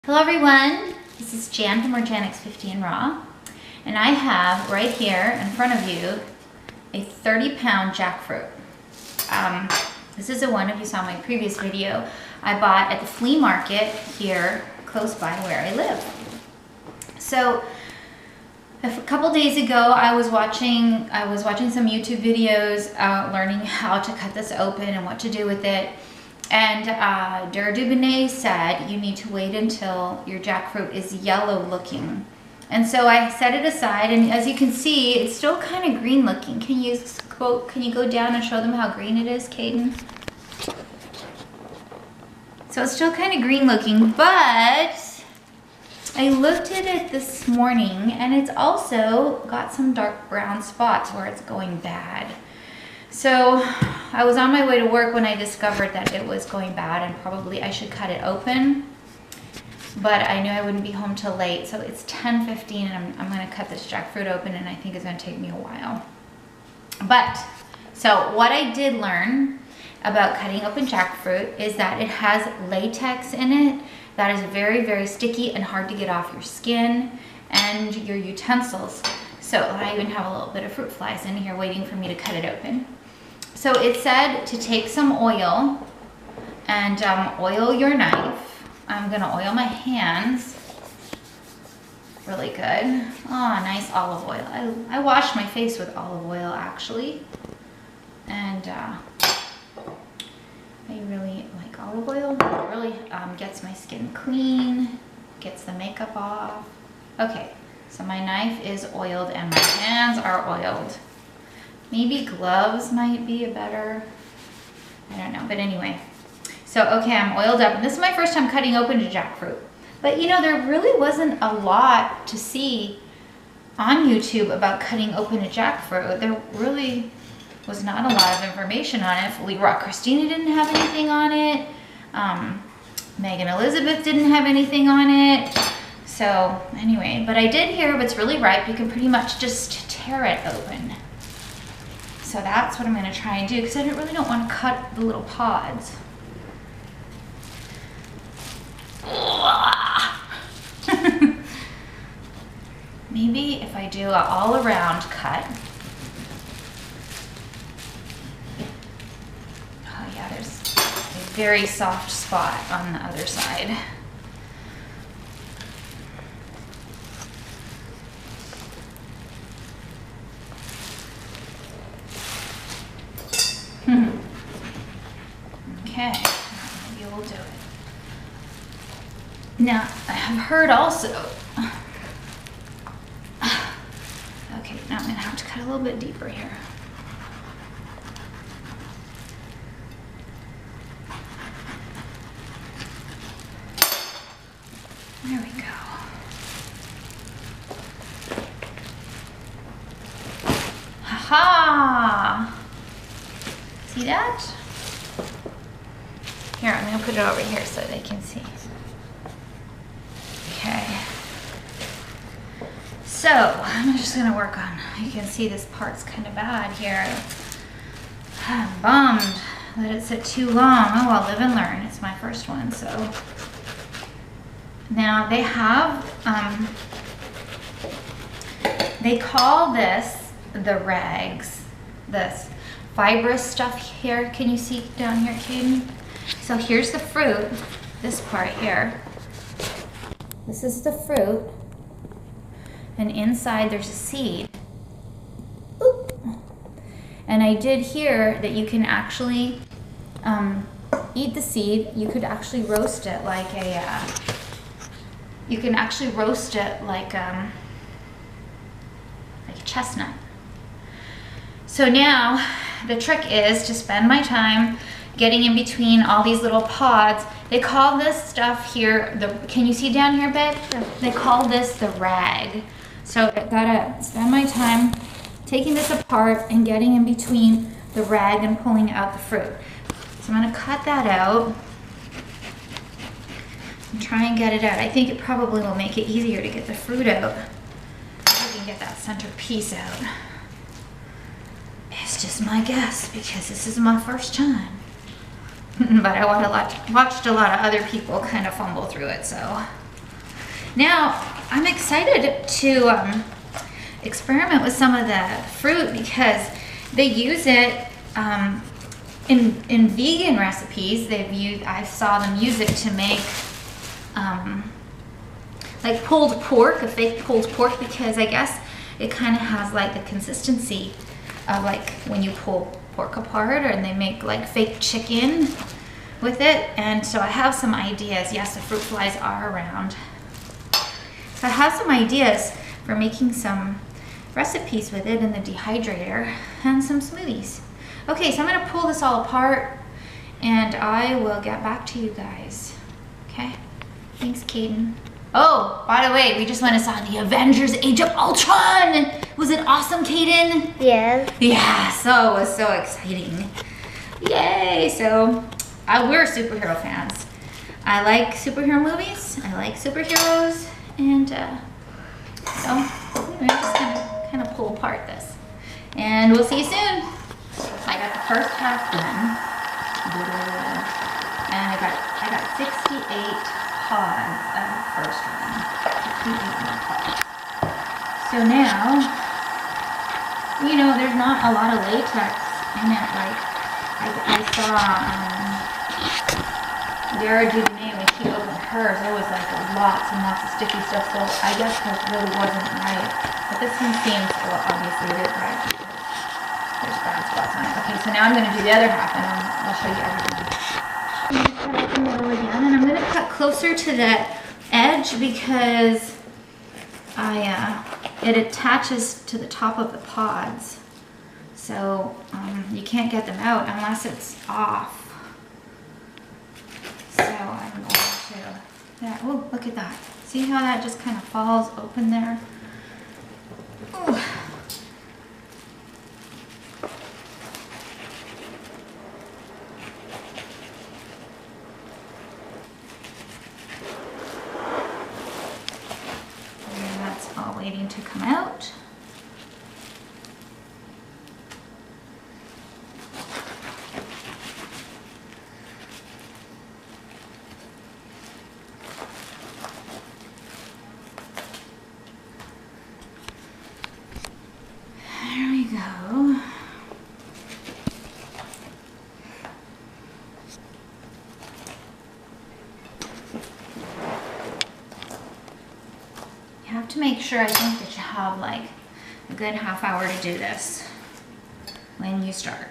Hello everyone, this is Jan from orJANics 50 and Raw, and I have right here in front of you a 30-pound jackfruit. This is the one, if you saw my previous video, I bought at the flea market here close by where I live. So a couple days ago I was watching some YouTube videos learning how to cut this open and what to do with it. And To said you need to wait until your jackfruit is yellow looking. And so I set it aside, and as you can see, it's still kind of green looking. Can you go down and show them how green it is, Caden? So it's still kind of green looking, but I looked at it this morning and it's also got some dark brown spots where it's going bad. So I was on my way to work when I discovered that it was going bad and probably I should cut it open, but I knew I wouldn't be home till late. So it's 10:15 and I'm gonna cut this jackfruit open, and I think it's gonna take me a while. But, so what I did learn about cutting open jackfruit is that it has latex in it that is very, very sticky and hard to get off your skin and your utensils. So I even have a little bit of fruit flies in here waiting for me to cut it open. So it said to take some oil and oil your knife. I'm gonna oil my hands really good. Oh, nice olive oil. I wash my face with olive oil actually. And I really like olive oil. It really gets my skin clean, gets the makeup off. Okay, so my knife is oiled and my hands are oiled. Maybe gloves might be a better, I don't know, but anyway. So, okay, I'm oiled up, and this is my first time cutting open a jackfruit. But you know, there really wasn't a lot to see on YouTube about cutting open a jackfruit. There really was not a lot of information on it. Leroy Christina didn't have anything on it. Megan Elizabeth didn't have anything on it. So anyway, but I did hear if it's really ripe, you can pretty much just tear it open. So that's what I'm gonna try and do, because I really don't want to cut the little pods. Maybe if I do an all around cut. Oh yeah, there's a very soft spot on the other side. Okay, maybe we'll do it. Now, I have heard also, okay, now I'm gonna have to cut a little bit deeper here. There we go. Ha-ha! See that? Here, I'm gonna put it over here so they can see. Okay. So, I'm just gonna work on, you can see this part's kind of bad here. I'm bummed. Let it sit too long. Oh, I'll live and learn. It's my first one, so. Now, they have, they call this the rags, this fibrous stuff here. Can you see down here, Caden? So here's the fruit, this part here. This is the fruit, and inside there's a seed. Oop. And I did hear that you can actually eat the seed. You could actually roast it like a, like a chestnut. So now the trick is to spend my time getting in between all these little pods. They call this stuff here, can you see down here, babe? They call this the rag. So I gotta spend my time taking this apart and getting in between the rag and pulling out the fruit. So I'm gonna cut that out and try and get it out. I think it probably will make it easier to get the fruit out. I can get that center piece out. It's just my guess, because this is my first time. But I watched a lot of other people kind of fumble through it, so Now, I'm excited to experiment with some of the fruit because they use it in vegan recipes. I saw them use it to make like pulled pork, a fake pulled pork, because I guess it kind of has like the consistency of like when you pull pork apart, and they make like fake chicken with it. And so I have some ideas. Yes, the fruit flies are around. So I have some ideas for making some recipes with it in the dehydrator and some smoothies. Okay, so I'm gonna pull this all apart and I will get back to you guys. Okay, thanks, Caden. Oh, by the way, we just went and saw the Avengers Age of Ultron. Was it awesome, Caden? Yes. Yeah, so it was so exciting. Yay, so we're superhero fans. I like superhero movies, I like superheroes, and so we're just gonna kind of pull apart this. And we'll see you soon. I got the first half done. And I got 68 pods of the first one. 68 more pods. So now, you know, there's not a lot of latex in it. Like I saw Dara Duvernay when she opened hers, there was like lots and lots of sticky stuff. So I guess that really wasn't right. But this one seems, well, obviously it is right. There's brown spots on it. Okay, so now I'm going to do the other half, and I'll show you everything. I'm going to cut out the middle again, and I'm going to cut closer to that edge because it attaches to the top of the pods. So you can't get them out unless it's off. So I'm going to, yeah, oh, look at that. See how that just kind of falls open there? Ooh. Waiting to come out. There we go. You have to make sure, I think, that you have like a good half hour to do this when you start.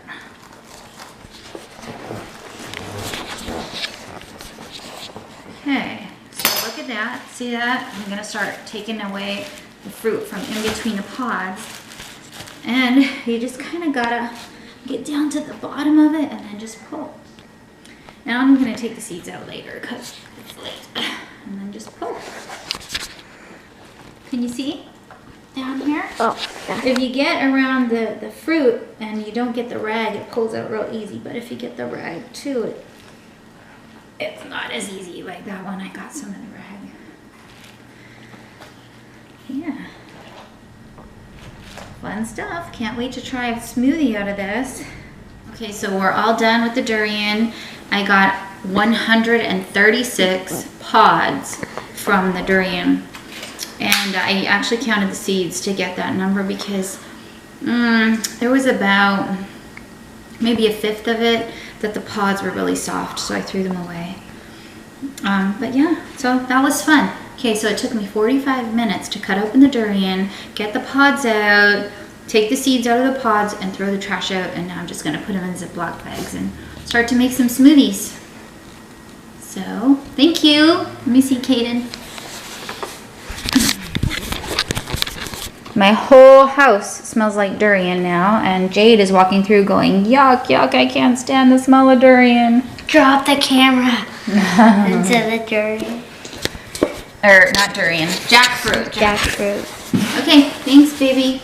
Okay, so look at that. See that? I'm gonna start taking away the fruit from in between the pods. And you just kind of gotta get down to the bottom of it and then just pull. Now I'm gonna take the seeds out later because it's late. And then just pull. Can you see down here? Oh, yeah. If you get around the fruit and you don't get the rag, it pulls out real easy. But if you get the rag too, it's not as easy like that one. I got some of the rag. Yeah. Fun stuff. Can't wait to try a smoothie out of this. Okay, so we're all done with the durian. I got 136 pods from the durian. And I actually counted the seeds to get that number because there was about maybe a fifth of it that the pods were really soft, so I threw them away. But yeah, so that was fun. Okay, so it took me 45 minutes to cut open the durian, get the pods out, take the seeds out of the pods, and throw the trash out. And now I'm just gonna put them in Ziploc bags and start to make some smoothies. So, thank you. Let me see, Caden. My whole house smells like durian now, and Jade is walking through going, yuck, yuck, I can't stand the smell of durian. Drop the camera into the durian. Or not durian, jackfruit. Jackfruit. Okay, thanks, baby.